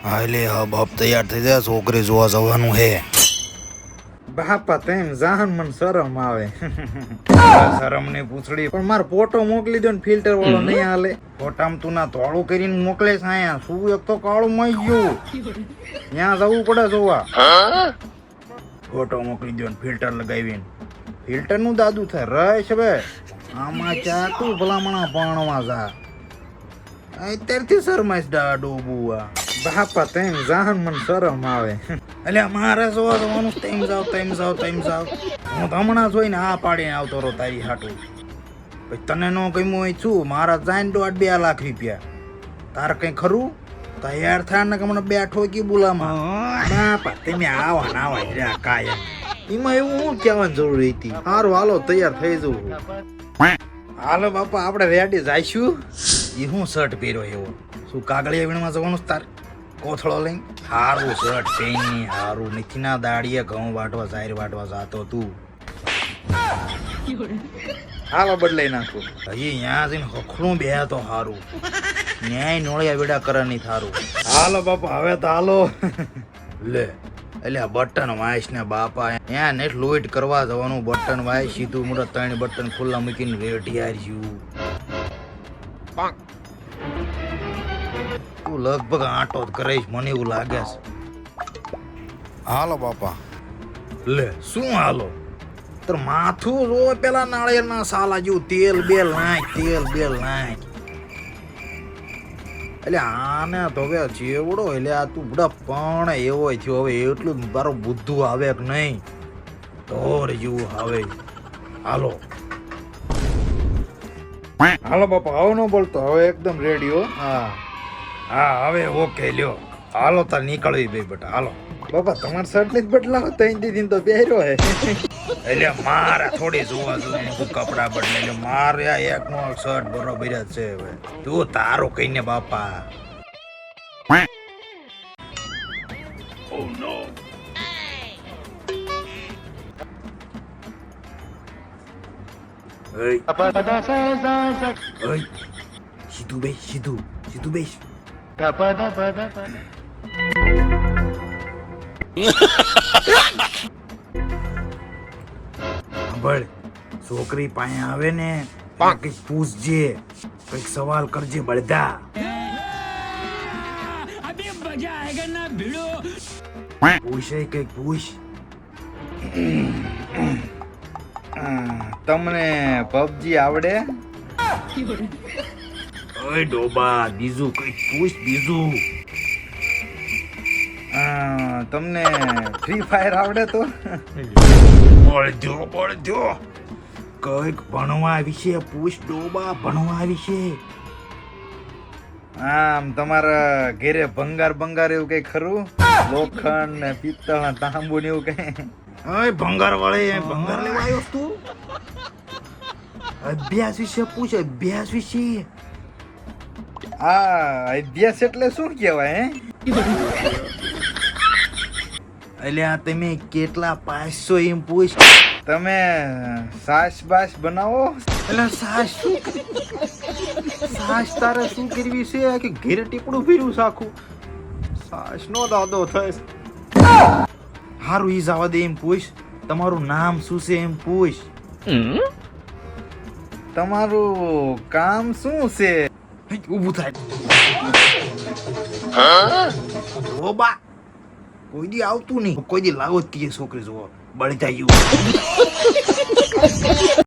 હાલે હબ તૈયાર થઈ જાય, છોકરી જોવા જવાનું હે. બાપા તેમ જાન મન શરમ આવે. શરમ ને પૂછડી. પણ મારો ફોટો મોકલી દો ને ફિલ્ટર વાળો નહીં હાલે. ફોટામાં તું ના ધોળું કરીને મોકલે છે આયા. શું એક તો કાળું મઈ ગયું. ત્યાં જવું પડે જોવા. ફોટો મોકલી દો ને ફિલ્ટર લગાવીને. ફિલ્ટર નું દાદુ થાય રશ હવે. આમાં ચા તું ભલામણા પાણવા જા. અત્યારથી શરમાઈશ ડોબુઆ. બાપા તેમ જાન મન શરમ આવે. એટલે મારે જોવા જવાનું તેમ જાવ. હું તો હમણાં જોઈને આ પાડીને આવતો રહો તારી હાટું. પછી તને ન ગમ્યું હોય છું, મારા જાઈને 2.5 લાખ રૂપિયા. તારે કઈ ખરું? તૈયાર થાય ને કે મને બે ઠોકી બોલામાં. બાપા તમે આવા રહ્યા કાયમ. એમાં એવું હું કહેવાની જરૂર હતી. સારું હાલો તૈયાર થઈ જવું. હાલો બાપા આપણે રેડી જઈશું. એ હું શર્ટ પહેર્યો એવો? શું કાગળિયા વીણમાં જવાનું તાર? કોથળો લઈને હારું શર્ટ પહેરી, હારું નથી ના દાડીએ ઘઉં વાટવા જાહેર વાટવા જાતો તું. હાલો બદલાઈ નાખું. હજી ત્યાં જઈને હખલું બે તો હારું. ન્યાય નોળિયા વેડા કરે નહીં થારું. હાલો બાપા હવે તો હાલો. લે એટલે આ બટન વાઈસ ને બાપા ત્યાં ને લોઈટ કરવા જવાનું. બટન વાઈસ સીધું મોટા 3 બટન ખુલ્લા મૂકીને રેડી આવ્યું. તું લગભગ આંટો જ કરીશ મને એવું લાગે છે. હાલો બાપા. લે શું હાલો? તાર માથું જો પેલા નાળિયેરના સાલા જેવું તેલ બેલ નાખ. એટલે આને તો હવે ચેવડો એટલે આ તું બડા પણ એવો થયો. હવે એટલું તારું બુદ્ધું આવે કે નહીં? ઢોર જેવું આવે. હાલો હાલો બાપા આવો ન બોલતો. હવે એકદમ રેડી હો. હા હવે ઓકે લ્યો. હાલો તાર નીકળવી બે બટા. હાલો બાપા તમારે શર્ટ જ બદલાવો. 3 દીધી તો પહેર્યો હે. એટલે મારે થોડી જોવા જોઈએ કપડા બદલે. એટલે મારે આ એકનો શર્ટ બરોબર જ છે. હવે તું તારો કહીને બાપા. સીધું બેસ. છોકરી પાસે આવે ને કઈક પૂછજે, કઈક સવાલ કરજે બળદા. પૂછે કઈક પૂછ. તમને પબજી આવડે? ઓય ડોબા બીજું કઈક પૂછ. બીજું તમને ફ્રી ફાયર આવડે? તો બોલજો કઈક ભણવા વિશે પૂછ ડોબા. ભણવા વિશે. આમ તમારા ઘેરે ભંગાર એવું કઈ ખરું? લોખંડ ને પિત્તળ ને તાંબુ ને એવું કઈ? ઓય ભંગાર વાળે ભંગાર લેવા આવ્યો તું? અભ્યાસ વિશે પૂછ. અભ્યાસ વિશે. અભ્યાસ એટલે શું કહેવાય હે? એટલે આ તમે કેટલા પાસ છો એમ પૂછ. તમે સાસ બાસ બનાવો? એટલે સાસ શું? સાસ તારે શું કરવી છે કે ઘેરે ટીપડું ફેરવું સાખું? સાસ નો દાદો થાય. હારું ઈ જવા દે એમ પૂછ. તમારું નામ શું છે એમ પૂછ. તમારું કામ શું છે? ઊભું થાય. ઓબા કોઈ દી આવતું નહીં. કોઈ દી લાવો જ છોકરી જોવા બળી જાય.